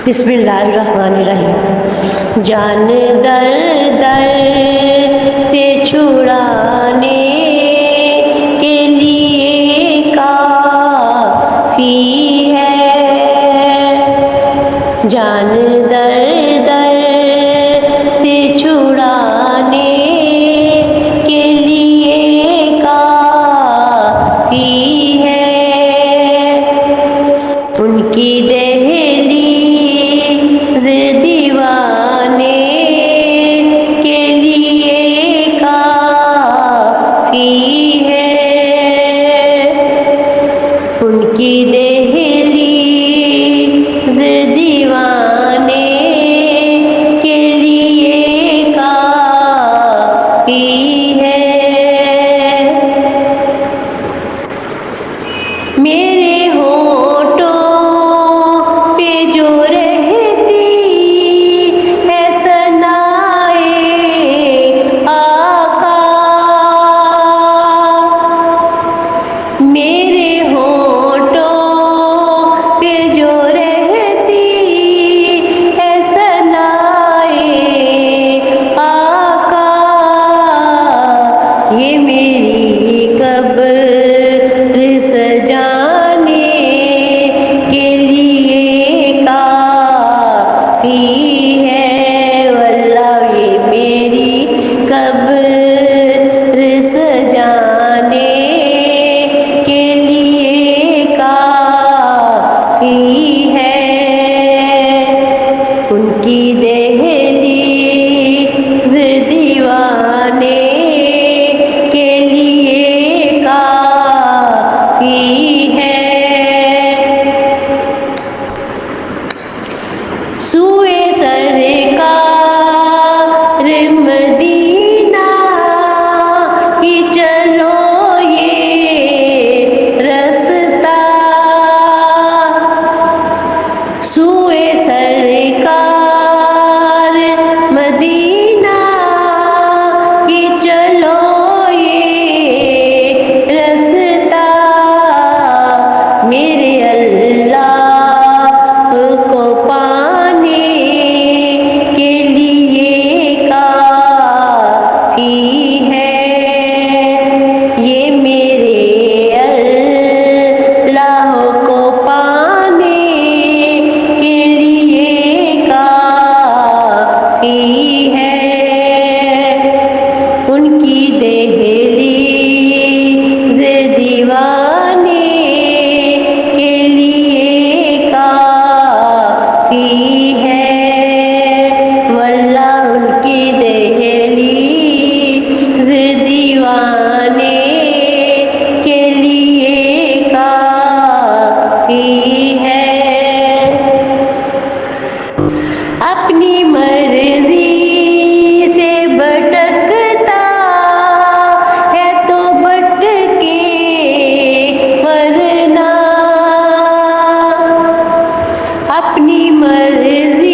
بسم اللہ الرحمن الرحیم۔ جان در در سے چھڑانے کے لیے کافی ہے، جان در در سے چھڑانے کے لیے کافی ہے، ان کی دیوانے کے لیے کافی ہے، ان کی دہلیز دیوانے کے لیے کافی ہے، میرے ہونٹوں پہ جو یہ میری قبر سجانے کے لیے کافی ہے، واللہ یہ میری قبر سجانے کے لیے کافی ہے، ان کی دہلیز دیوانے سوئے سرکار مدینہ ہی چلو یہ رستہ، سوئے سرکار مدینہ ہی چلو یہ رستہ، میرے اللہ کو پانے کے لیے کافی ہے، یہ میرے اللہ کو پانے کے لیے کافی ہے، ان کی دہلیز دیوانے کے لیے کافی ہے، واللہ ان کی دہلیز دیوانے کے لیے کافی ہے، اپنی مرضی سے بھٹکتا ہے تو بھٹکے ورنہ، اپنی مرضی